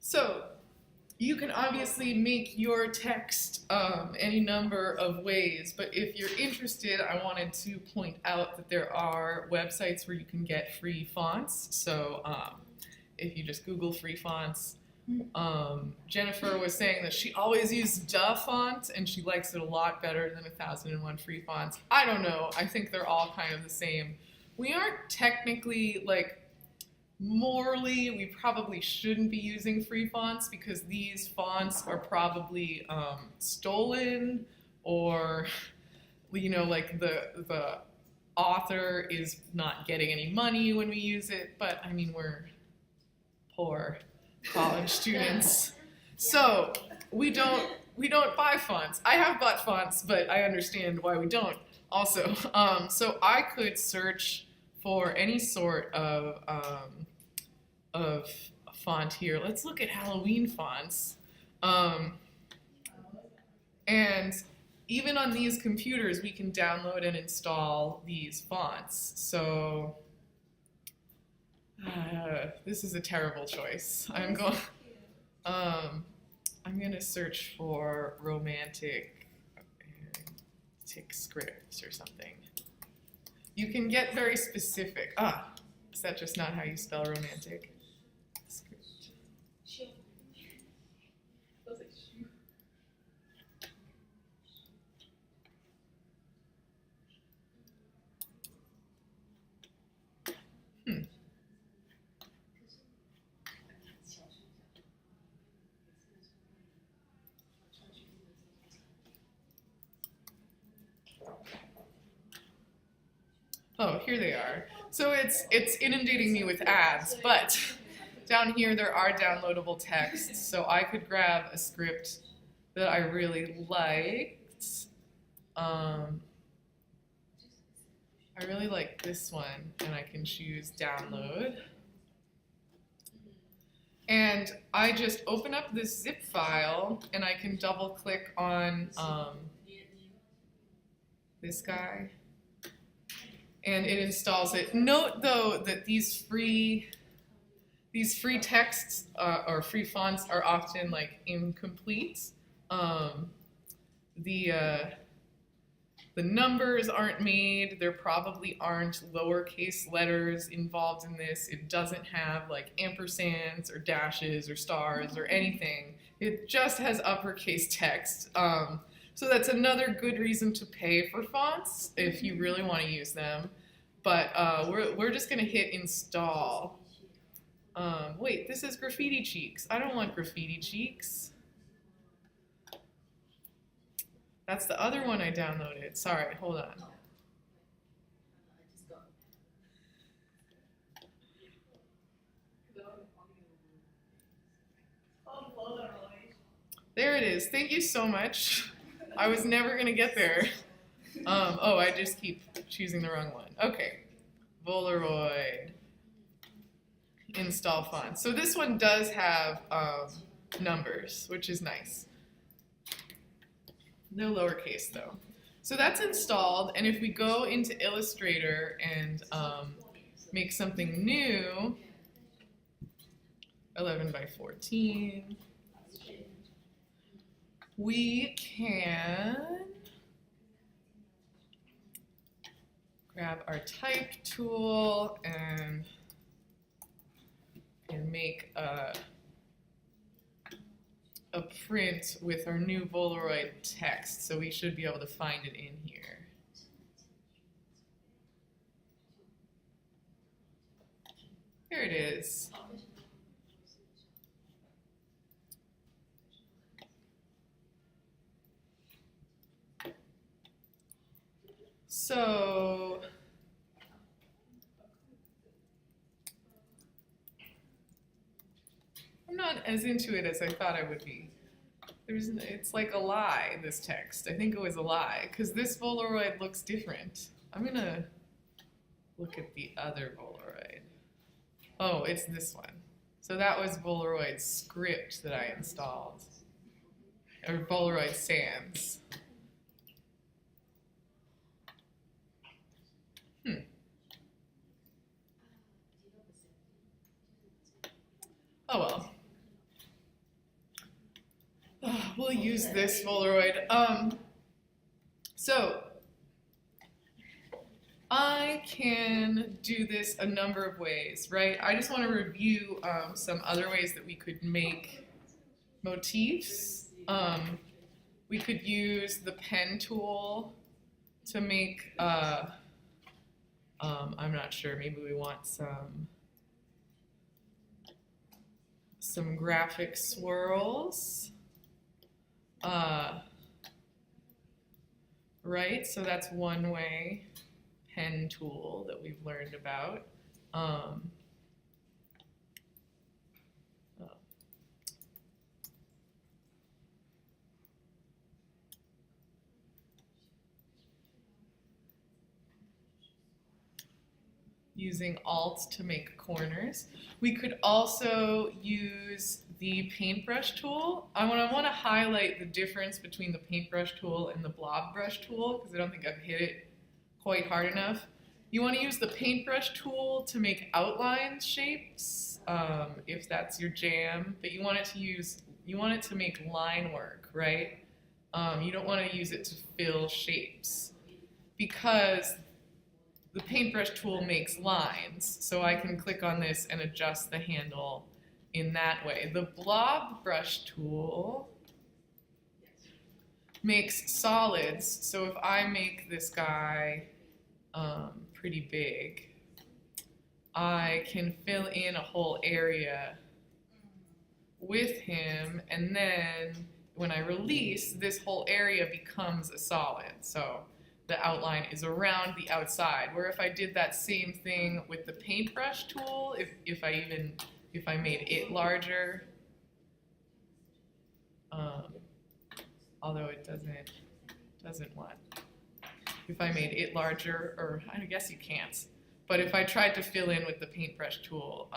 So you can obviously make your text any number of ways, but if you're interested, I wanted to point out that there are websites where you can get free fonts. So if you just Google free fonts, Jennifer was saying that she always uses DA font and she likes it a lot better than 1001 free fonts. I don't know. I think they're all kind of the same. We aren't technically, like, morally, we probably shouldn't be using free fonts because these fonts are probably stolen, or, you know, like the author is not getting any money when we use it. But I mean, we're poor college students, so we don't buy fonts. I have bought fonts, but I understand why we don't. Also, so I could search for any sort of font here. Let's look at Halloween fonts. And even on these computers, we can download and install these fonts. So this is a terrible choice. I'm gonna search for romantic scripts or something. You can get very specific. Is that just not how you spell romantic? Script. Oh, here they are. So it's inundating me with ads, but down here there are downloadable texts. So I could grab a script that I really liked. I really like this one, and I can choose download. And I just open up this zip file, and I can double click on this guy, and it installs it. Note though that these free texts or free fonts are often like incomplete. The numbers aren't made. There probably aren't lowercase letters involved in this. It doesn't have like ampersands or dashes or stars or anything. It just has uppercase text. So that's another good reason to pay for fonts if you really want to use them. But we're just going to hit install. Wait, this is Graffiti Cheeks. I don't want Graffiti Cheeks. That's the other one I downloaded. Sorry, hold on. There it is. Thank you so much. I was never going to get there. Oh, I just keep choosing the wrong one. Okay. Polaroid. Install font. So this one does have numbers, which is nice. No lowercase though. So that's installed, and if we go into Illustrator and make something new, 11 by 14, we can grab our type tool and make a print with our new Polaroid text, so we should be able to find it in here. Here it is. So I'm not as into it as I thought I would be. It's like a lie, this text. I think it was a lie, because this Polaroid looks different. I'm gonna look at the other Polaroid. Oh, it's this one. So that was Polaroid script that I installed, or Polaroid Sans. Oh well. we'll use this Polaroid. So I can do this a number of ways, right? I just want to review some other ways that we could make motifs. We could use the pen tool to make, I'm not sure, maybe we want some graphic swirls. Right, so that's one way. Pen tool that we've learned about. Using Alt to make corners. We could also use the Paintbrush Tool. I want to highlight the difference between the Paintbrush Tool and the Blob Brush Tool because I don't think I've hit it quite hard enough. You want to use the Paintbrush Tool to make outline shapes, if that's your jam, but you want it to make line work, right? You don't want to use it to fill shapes because the Paintbrush Tool makes lines, so I can click on this and adjust the handle in that way. The Blob Brush Tool makes solids, so if I make this guy pretty big, I can fill in a whole area with him, and then when I release, this whole area becomes a solid. So the outline is around the outside, where if I did that same thing with the Paintbrush Tool, if I made it larger, although it doesn't what? If I made it larger, or I guess you can't, but if I tried to fill in with the Paintbrush Tool,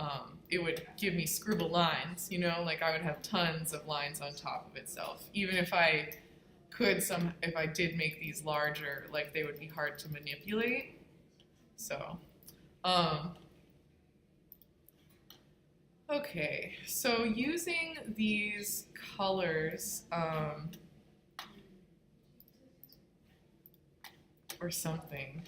it would give me scribble lines, you know, like I would have tons of lines on top of itself. Even if I if I did make these larger, like they would be hard to manipulate. So, okay, so using these colors, or something.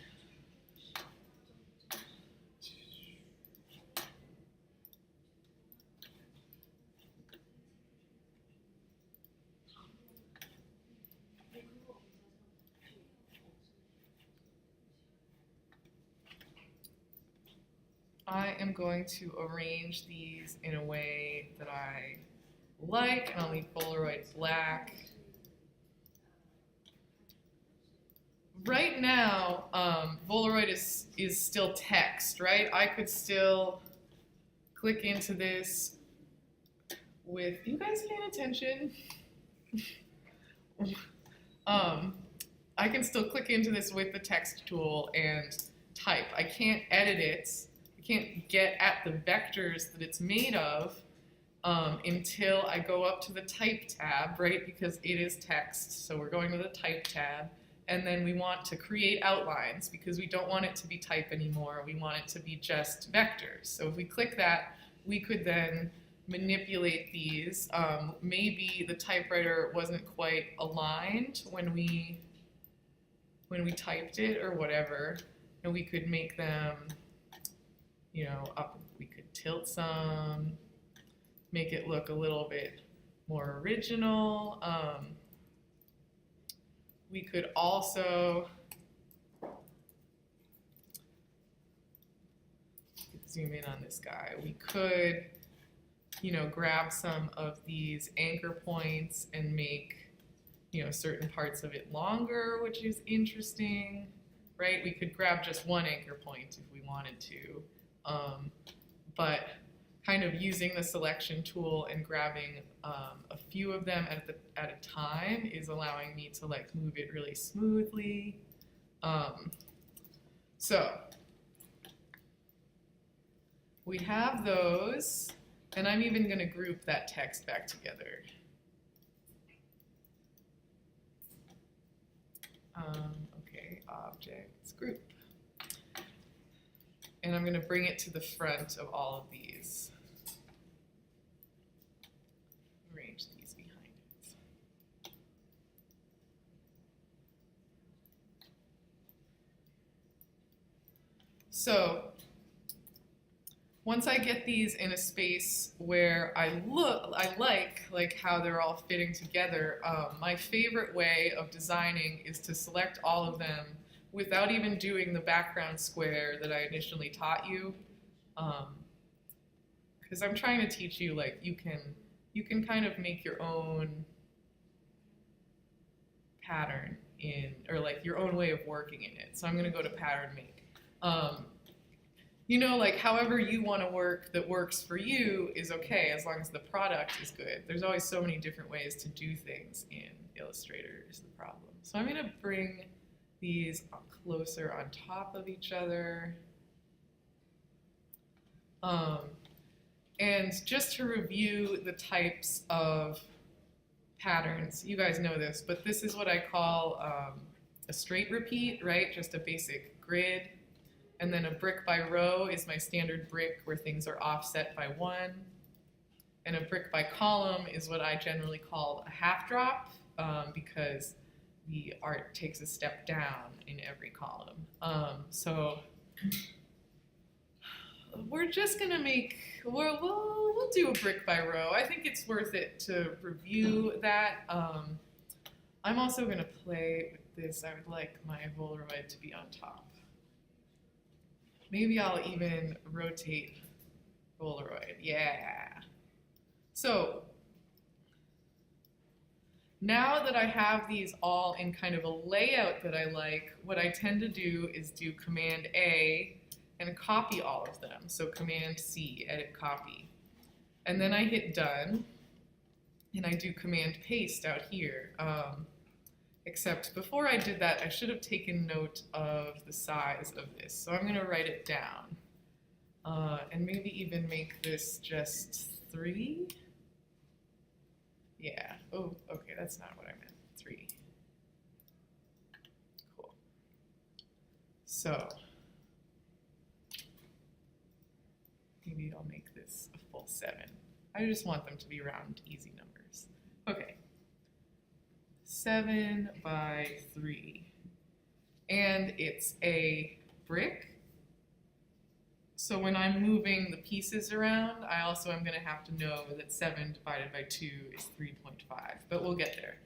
I am going to arrange these in a way that I like, and I'll leave Polaroid black. Right now, Polaroid is still text, right? I could still click into this with, you guys paying attention? I can still click into this with the text tool and type. I can't edit it. I can't get at the vectors that it's made of until I go up to the type tab, right? Because it is text, so we're going to the type tab. And then we want to create outlines because we don't want it to be type anymore. We want it to be just vectors. So if we click that, we could then manipulate these. Maybe the typewriter wasn't quite aligned when we typed it or whatever, and we could make them, you know, up. We could tilt some, make it look a little bit more original. We could also zoom in on this guy. We could, you know, grab some of these anchor points and make, you know, certain parts of it longer, which is interesting, right? We could grab just one anchor point if we wanted to, but kind of using the selection tool and grabbing a few of them at a time is allowing me to like move it really smoothly. So we have those, and I'm even going to group that text back together. Okay, objects, group. And I'm going to bring it to the front of all of these. Arrange these behind it. So once I get these in a space where I like how they're all fitting together, my favorite way of designing is to select all of them without even doing the background square that I initially taught you. Because I'm trying to teach you, like, you can kind of make your own pattern or like your own way of working in it. So I'm going to go to pattern make. You know, like however you want to work that works for you is okay as long as the product is good. There's always so many different ways to do things in Illustrator is the problem. So I'm going to bring these closer on top of each other. And just to review the types of patterns, you guys know this, but this is what I call a straight repeat, right? Just a basic grid. And then a brick by row is my standard brick where things are offset by 1. And a brick by column is what I generally call a half drop because the art takes a step down in every column. So we're just gonna we'll do a brick by row. I think it's worth it to review that. I'm also gonna play with this. I would like my Polaroid to be on top. Maybe I'll even rotate Polaroid, yeah. So now that I have these all in kind of a layout that I like, what I tend to do is do Command A and copy all of them. So Command C, edit copy. And then I hit done, and I do Command paste out here. Except before I did that, I should have taken note of the size of this. So I'm gonna write it down. And maybe even make this just 3. Yeah, oh, okay, that's not what I meant, 3. Cool. So, maybe I'll make this a full 7. I just want them to be round, easy numbers. Okay. 7 by 3. And it's a brick. So when I'm moving the pieces around, I also am going to have to know that 7 divided by 2 is 3.5. But we'll get there.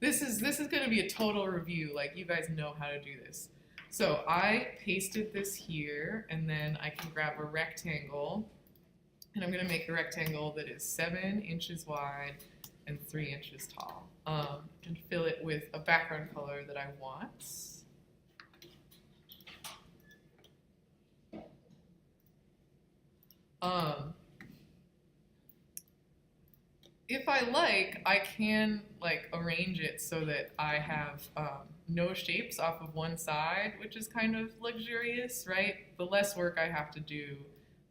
This is going to be a total review. Like, you guys know how to do this. So I pasted this here, and then I can grab a rectangle. And I'm going to make a rectangle that is 7 inches wide and 3 inches tall. And fill it with a background color that I want. If I like, I can like arrange it so that I have no shapes off of one side, which is kind of luxurious, right? The less work I have to do,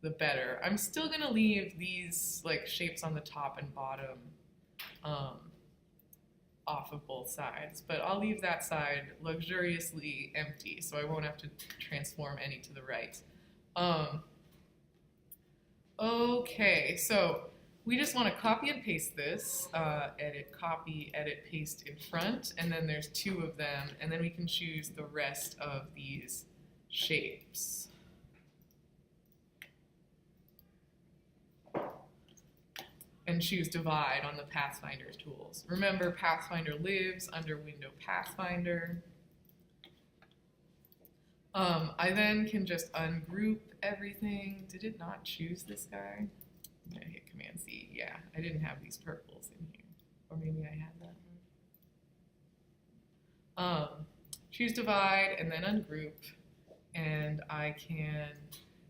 the better. I'm still gonna leave these like shapes on the top and bottom off of both sides, but I'll leave that side luxuriously empty so I won't have to transform any to the right. Okay, so we just want to copy and paste this, edit, copy, edit, paste in front, and then there's 2 of them, and then we can choose the rest of these shapes. And choose divide on the Pathfinder tools. Remember, Pathfinder lives under Window Pathfinder. I then can just ungroup everything. Did it not choose this guy? I'm gonna hit Command C. Yeah, I didn't have these purples in here. Or maybe I had that one. Choose divide and then ungroup. And I can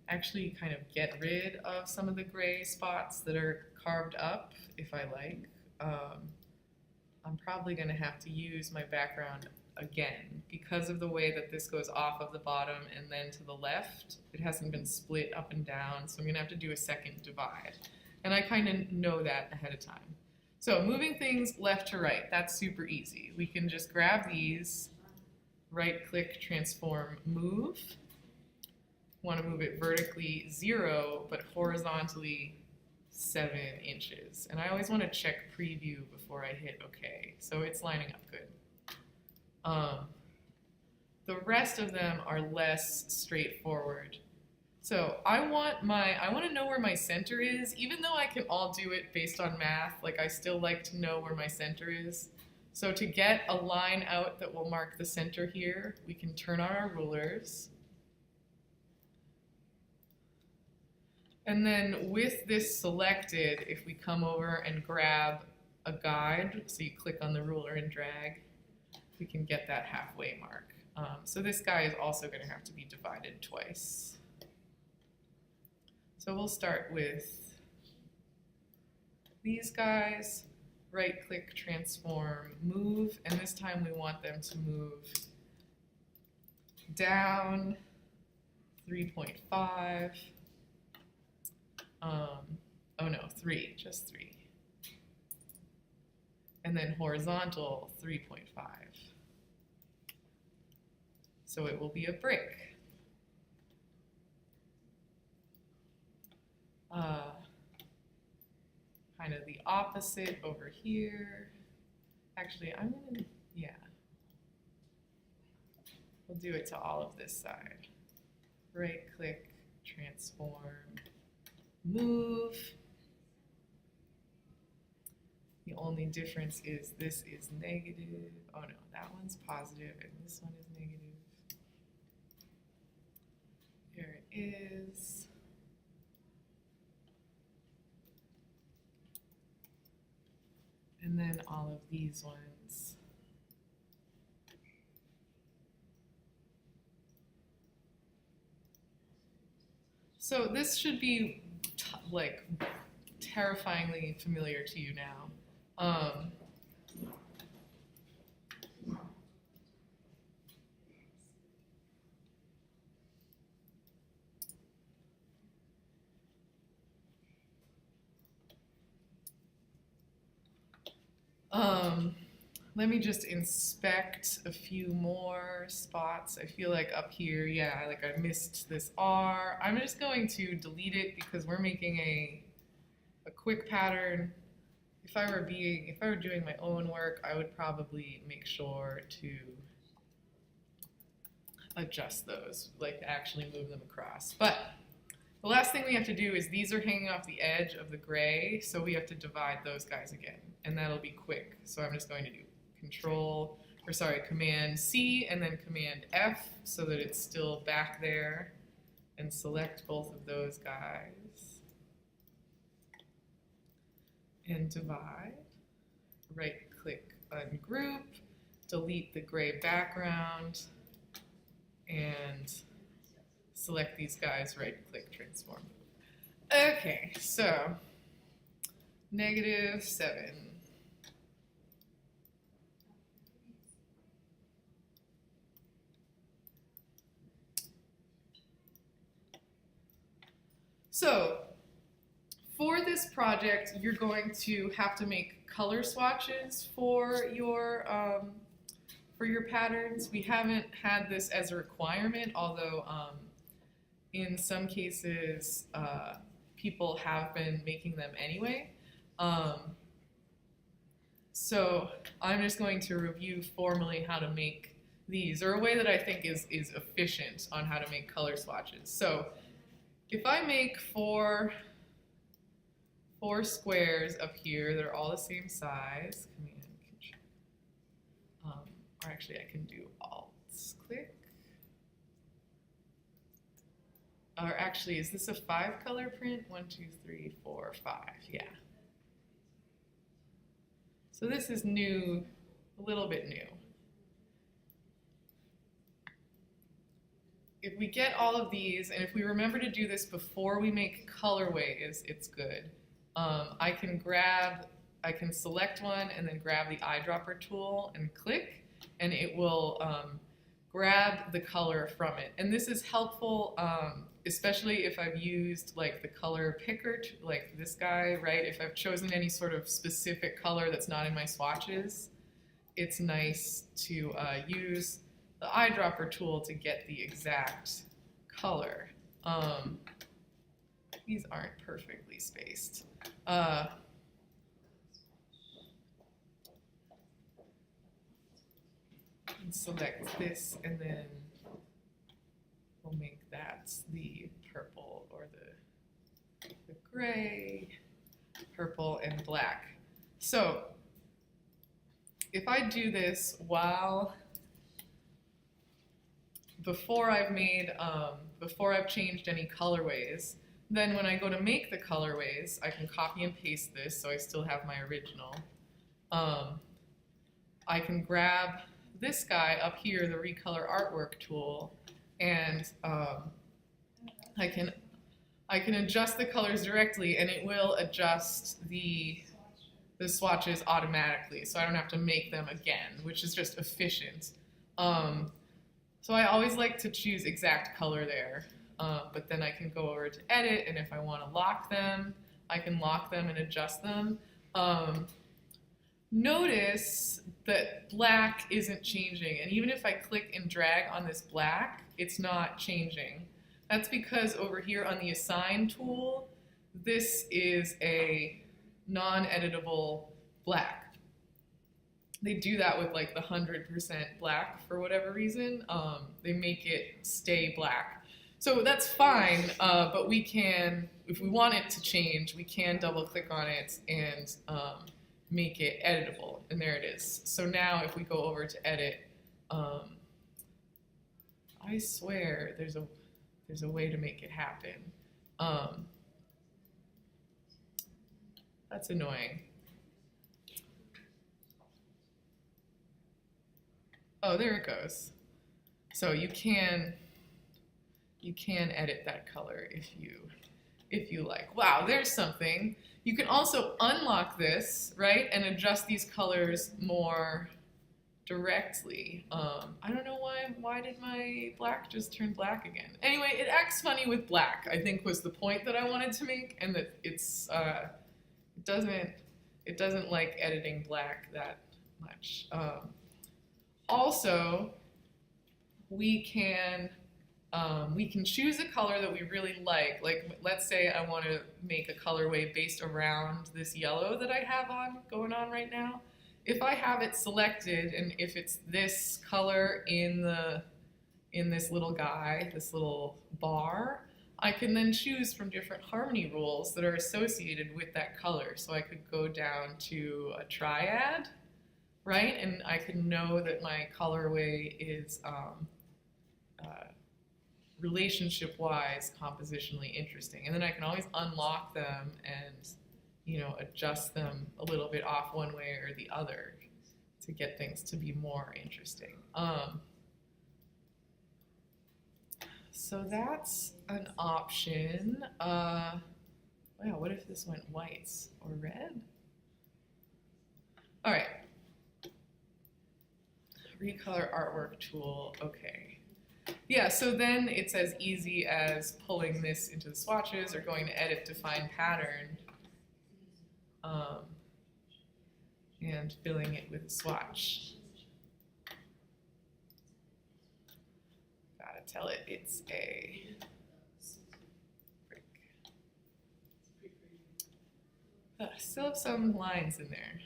actually kind of get rid of some of the gray spots that are carved up if I like. I'm probably going to have to use my background again because of the way that this goes off of the bottom and then to the left. It hasn't been split up and down, so I'm going to have to do a second divide. And I kind of know that ahead of time. So moving things left to right, that's super easy. We can just grab these, right-click, transform, move. Want to move it vertically 0, but horizontally 7 inches. And I always want to check preview before I hit OK. So it's lining up good. The rest of them are less straightforward. So I want to know where my center is, even though I can all do it based on math, like I still like to know where my center is. So to get a line out that will mark the center here, we can turn on our rulers. And then with this selected, if we come over and grab a guide, so you click on the ruler and drag, we can get that halfway mark. So this guy is also going to have to be divided twice. So we'll start with these guys, right click, transform, move, and this time we want them to move down 3.5. Oh no, 3, just 3. And then horizontal 3.5. So it will be a brick. Kind of the opposite over here. Actually, I'm gonna, yeah. We'll do it to all of this side. Right click, transform, move. The only difference is this is negative. Oh no, that one's positive and this one is negative. Here it is. And then all of these ones. So this should be like terrifyingly familiar to you now. Let me just inspect a few more spots. I feel like up here, yeah, like I missed this R. I'm just going to delete it because we're making a quick pattern. If I were doing my own work, I would probably make sure to adjust those, like actually move them across. But the last thing we have to do is these are hanging off the edge of the gray, so we have to divide those guys again, and that'll be quick. So I'm just going to do Command C and then Command F so that it's still back there, and select both of those guys and divide. Right click, ungroup, delete the gray background, and select these guys, right click, transform. Okay, so -7. So for this project, you're going to have to make color swatches for your patterns. We haven't had this as a requirement, although in some cases people have been making them anyway. So I'm just going to review formally how to make these, or a way that I think is efficient on how to make color swatches. So if I make four squares up here that are all the same size, Command Control, or actually I can do Alt click. Or actually, is this a 5-color print? 1, 2, 3, 4, 5, yeah. So this is new, a little bit new. If we get all of these, and if we remember to do this before we make colorways, it's good. I can select one and then grab the eyedropper tool and click, and it will grab the color from it. And this is helpful, especially if I've used like the color picker, like this guy, right? If I've chosen any sort of specific color that's not in my swatches, it's nice to use the eyedropper tool to get the exact color. These aren't perfectly spaced. And select this, and then we'll make that the purple, or the gray, purple, and black. So if I do this before I've changed any colorways, then when I go to make the colorways, I can copy and paste this so I still have my original. I can grab this guy up here, the Recolor Artwork tool, and I can adjust the colors directly, and it will adjust the swatches automatically, so I don't have to make them again, which is just efficient. So I always like to choose exact color there, but then I can go over to edit, and if I want to lock them, I can lock them and adjust them. Notice that black isn't changing, and even if I click and drag on this black, it's not changing. That's because over here on the Assign tool, this is a non-editable black. They do that with like the 100% black for whatever reason. They make it stay black. So that's fine, but we can, if we want it to change, we can double click on it and make it editable, and there it is. So now if we go over to edit, I swear there's a way to make it happen. That's annoying. Oh, there it goes. So you can edit that color if you like. Wow, there's something. You can also unlock this, right, and adjust these colors more directly. I don't know why did my black just turn black again? Anyway, it acts funny with black, I think was the point that I wanted to make, and that it doesn't like editing black that much. Also, we can choose a color that we really like. Like, let's say I want to make a colorway based around this yellow that I have going on right now. If I have it selected, and if it's this color in this little guy, this little bar, I can then choose from different harmony rules that are associated with that color. So I could go down to a triad, right? And I could know that my colorway is relationship-wise, compositionally interesting. And then I can always unlock them and, adjust them a little bit off one way or the other to get things to be more interesting. So that's an option. Wow, what if this went whites or red? All right. Recolor Artwork tool, okay. Yeah, so then it's as easy as pulling this into the swatches or going to edit define pattern and filling it with a swatch. Gotta tell it it's a brick. Still have some lines in there.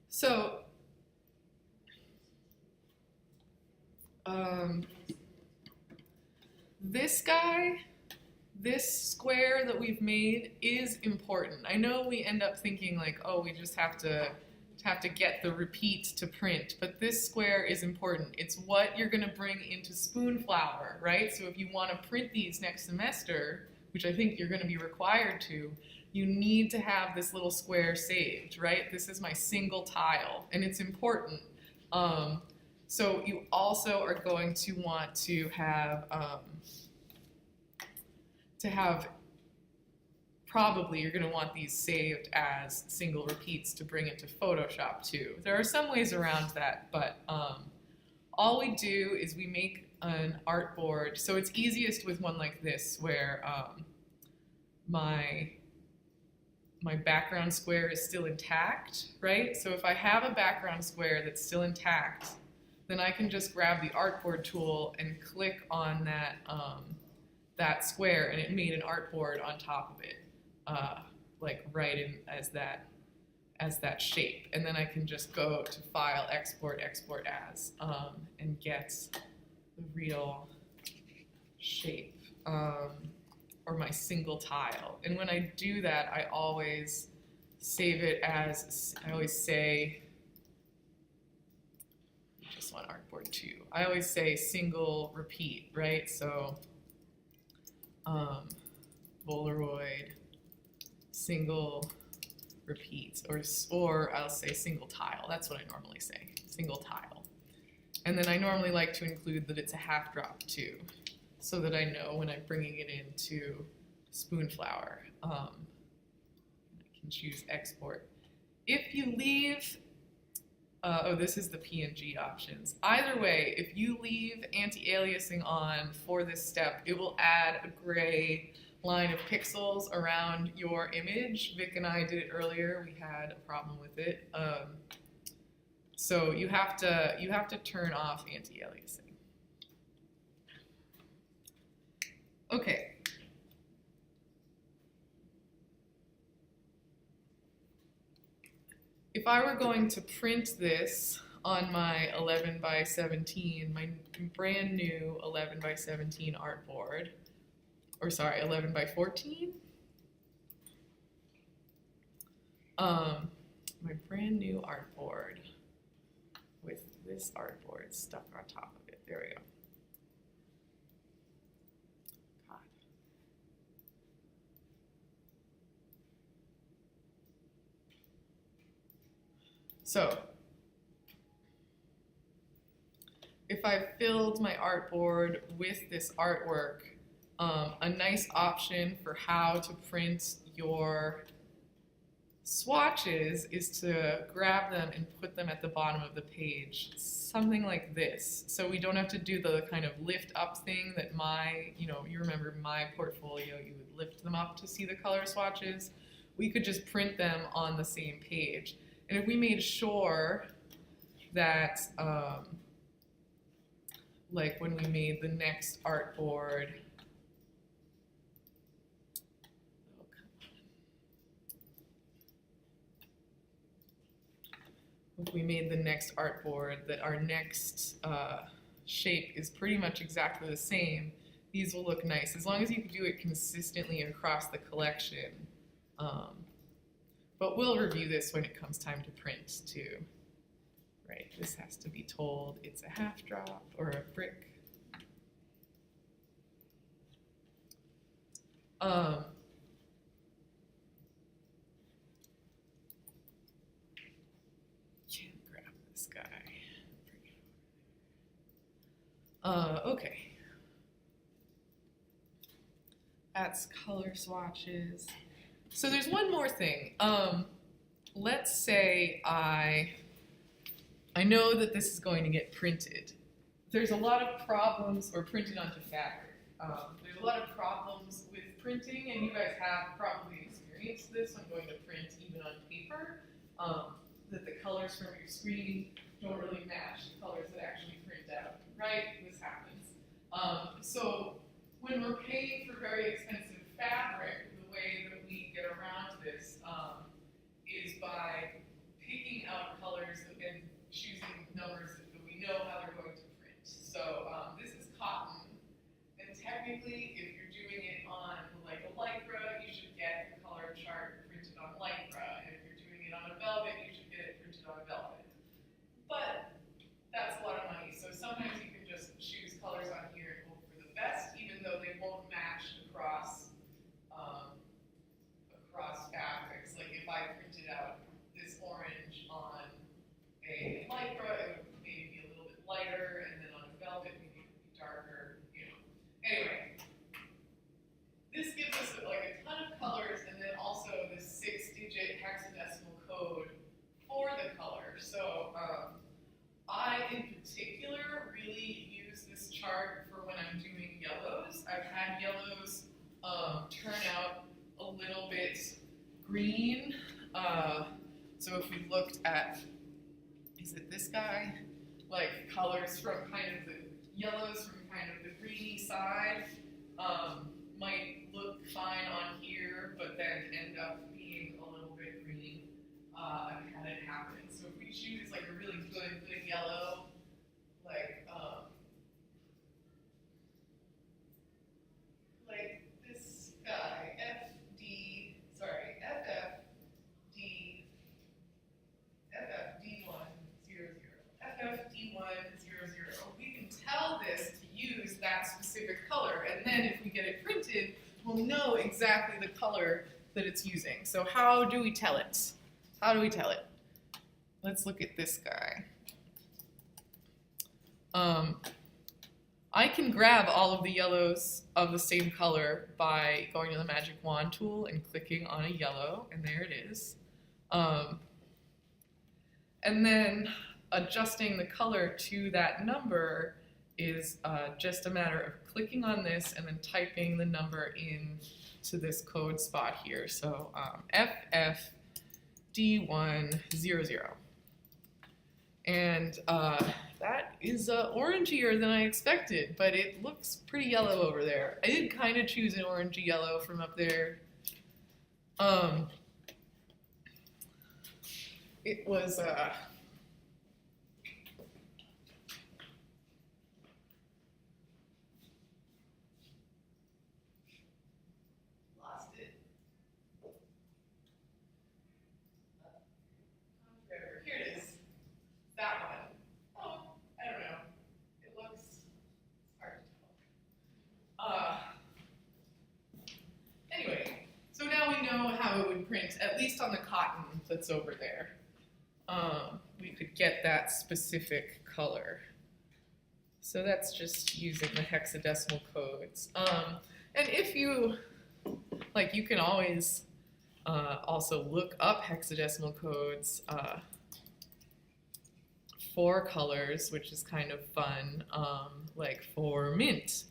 So this guy, this square that we've made is important. I know we end up thinking like, oh, we just have to get the repeat to print, but this square is important. It's what you're gonna bring into Spoonflower, right? So if you wanna print these next semester, which I think you're gonna be required to, you need to have this little square saved, right? This is my single tile, and it's important. So you also are going to want to have probably you're going to want these saved as single repeats to bring into Photoshop too. There are some ways around that, but all we do is we make an artboard. So it's easiest with one like this where my background square is still intact, right? So if I have a background square that's still intact, then I can just grab the artboard tool and click on that square, and it made an artboard on top of it, like right in as that shape. And then I can just go to File, Export, Export As, and get the real shape. or my single tile. And when I do that, I always save it as, I always say, I just want artboard 2. I always say single repeat, right? So Polaroid single repeats, or I'll say single tile. That's what I normally say, single tile. And then I normally like to include that it's a half drop too, so that I know when I'm bringing it into Spoonflower. I can choose export. If you leave, oh, this is the PNG options. Either way, if you leave anti-aliasing on for this step, it will add a gray line of pixels around your image. Vic and I did it earlier. We had a problem with it. So you have to turn off anti-aliasing. Okay. If I were going to print this on my 11 by 17, my brand new 11 by 17 artboard, or sorry, 11 by 14, my brand new artboard with this artboard stuck on top of it. There we go. God. So, if I filled my artboard with this artwork, a nice option for how to print your swatches is to grab them and put them at the bottom of the page, something like this. So we don't have to do the kind of lift up thing that you remember my portfolio, you would lift them up to see the color swatches. We could just print them on the same page. And if we made sure that, like when we made the next artboard, if we made the next artboard, that our next shape is pretty much exactly the same, these will look nice, as long as you can do it consistently across the collection. But we'll review this when it comes time to print too. Right, this has to be told it's a half drop or a brick. Okay. That's color swatches. So there's one more thing. Let's say I know that this is going to get printed. There's a lot of problems, or printed onto fabric. There's a lot of problems with printing, and you guys have probably experienced this when going to print even on paper, that the colors from your screen don't really match the colors that actually print out, right? This happens. So when we're paying for very expensive fabric, the way that we get around this is by picking out colors and choosing numbers that we know how they're going to print. So this is cotton, and technically, if you're doing it on like a lycra, you should get the color chart printed on lycra, and if you're doing it on a velvet, you should get it printed on a velvet. But that's a lot of money, so sometimes you can just choose colors on here and hope for the best, even though they won't match across fabrics. Like if I printed out this orange on a lycra, it would maybe be a little bit lighter, and then on a velvet, maybe it would be darker, Anyway, this gives us like a ton of colors, and then also this 6-digit hexadecimal code for the color. So I, in particular, really use this chart for when I'm doing yellows. I've had yellows turn out a little bit green. So if we looked at, is it this guy? Like colors from kind of the yellows from kind of the greeny side might look fine on here, but then end up being a little bit green. I've had it happen. So if we choose like a really good yellow, like exactly the color that it's using. So how do we tell it? How do we tell it? Let's look at this guy. I can grab all of the yellows of the same color by going to the magic wand tool and clicking on a yellow, and there it is. And then adjusting the color to that number is just a matter of clicking on this and then typing the number in to this code spot here. So FFD100. And that is orangier than I expected, but it looks pretty yellow over there. I did kind of choose an orangey yellow from up there. It was lost it. Here it is. That one. Oh, I don't know. It looks hard to tell. Anyway, so now we know how it would print, at least on the cotton that's over there. We could get that specific color. So that's just using the hexadecimal codes. And if you, like, you can always also look up hexadecimal codes for colors, which is kind of fun, like for mint.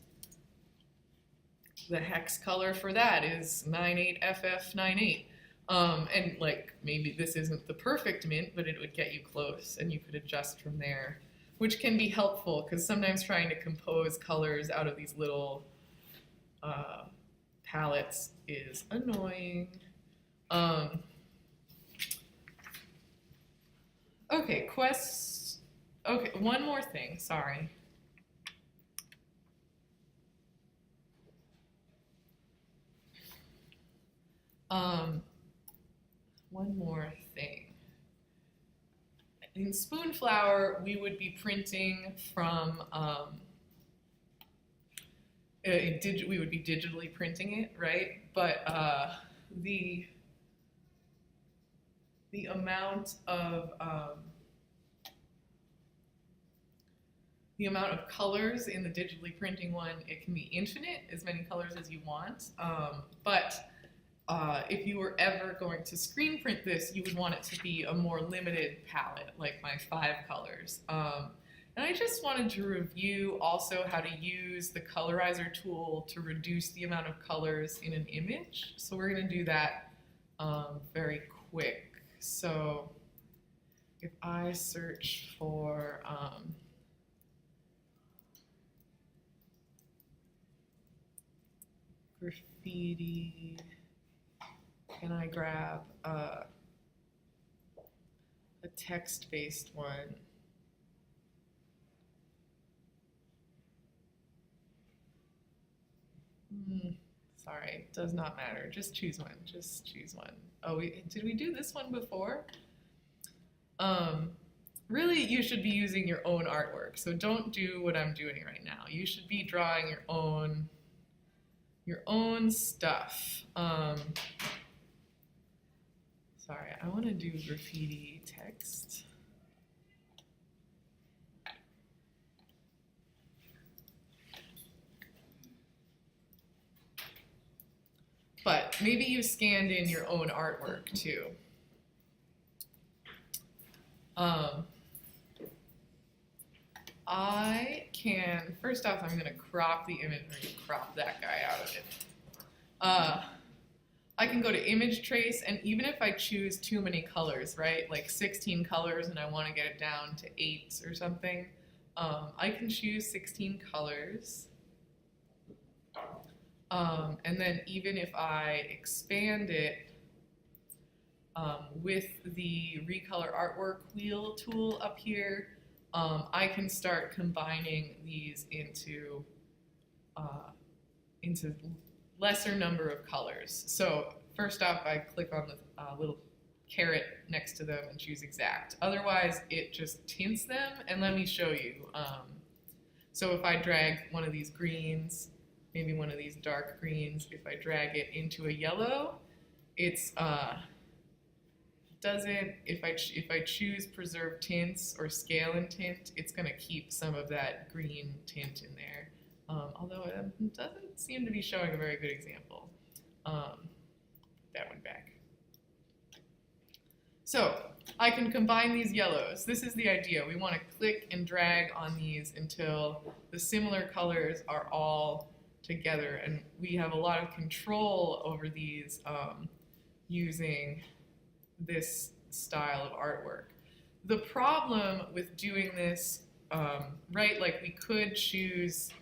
The hex color for that is 98FF98. And like maybe this isn't the perfect mint, but it would get you close and you could adjust from there, which can be helpful because sometimes trying to compose colors out of these little palettes is annoying. Okay, okay, one more thing, sorry. One more thing. In Spoonflower, we would be printing from, we would be digitally printing it, right? But the amount of colors in the digitally printing one, it can be infinite, as many colors as you want. But if you were ever going to screen print this, you would want it to be a more limited palette, like my 5 colors. And I just wanted to review also how to use the Colorizer tool to reduce the amount of colors in an image. So we're going to do that very quick. So if I search for graffiti, can I grab a text-based one? Sorry, it does not matter. Just choose one. Just choose one. Oh, did we do this one before? Really, you should be using your own artwork. So don't do what I'm doing right now. You should be drawing your own stuff. Sorry, I want to do graffiti text. But maybe you scanned in your own artwork too. I can, first off, I'm going to crop the image, or crop that guy out of it. I can go to image trace, and even if I choose too many colors, right, like 16 colors and I want to get it down to 8 or something, I can choose 16 colors. And then even if I expand it with the Recolor Artwork wheel tool up here, I can start combining these into lesser number of colors. So first off, I click on the little caret next to them and choose exact. Otherwise, it just tints them, and let me show you. So if I drag one of these greens maybe one of these dark greens, if I drag it into a yellow, it's doesn't, if I choose preserve tints or scale and tint, it's going to keep some of that green tint in there. Although it doesn't seem to be showing a very good example. That one back. So I can combine these yellows. This is the idea. We want to click and drag on these until the similar colors are all together, and we have a lot of control over these using this style of artwork. The problem with doing this, right, like we could choose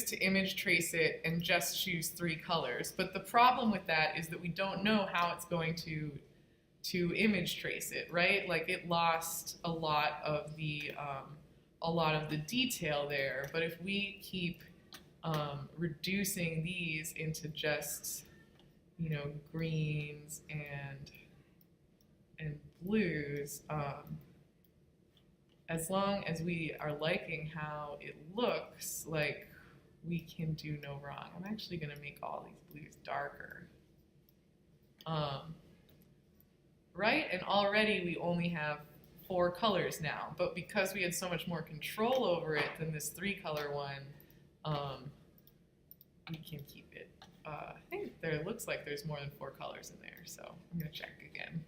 to image trace it and just choose 3 colors, but the problem with that is that we don't know how it's going to image trace it, right? Like it lost a lot of the detail there, but if we keep reducing these into just, you know, greens and blues, as long as we are liking how it looks, like we can do no wrong. I'm actually going to make all these blues darker. Right? And already we only have 4 colors now, but because we had so much more control over it than this 3-color one, we can keep it. I think there looks like there's more than 4 colors in there, so I'm going to check again.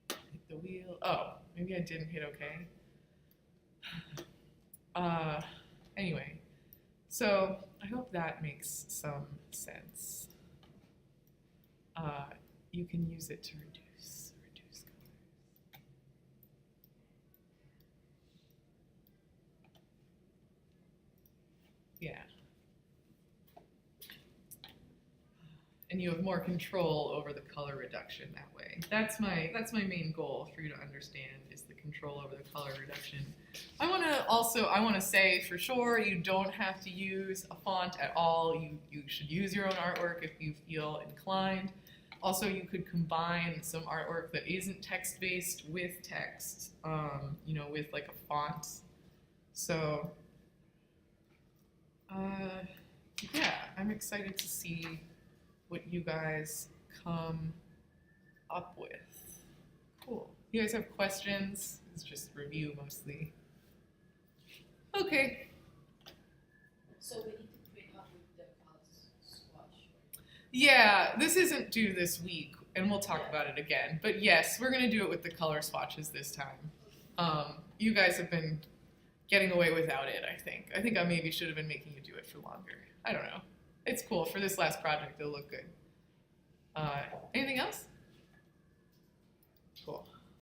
Hit the wheel. Oh, maybe I didn't hit OK. Anyway, so I hope that makes some sense. You can use it to reduce colors. Yeah. And you have more control over the color reduction that way. That's my main goal for you to understand, is the control over the color reduction. I want to say for sure you don't have to use a font at all. You should use your own artwork if you feel inclined. Also, you could combine some artwork that isn't text-based with text, you know, with like a font. So, yeah, I'm excited to see what you guys come up with. Cool. You guys have questions? It's just review mostly. Okay. So we need to print up with the swatch. Yeah, this isn't due this week, and we'll talk about it again. But yes, we're going to do it with the color swatches this time. You guys have been getting away without it, I think. I think I maybe should have been making you do it for longer. I don't know. It's cool. For this last project, it'll look good. Anything else? Cool.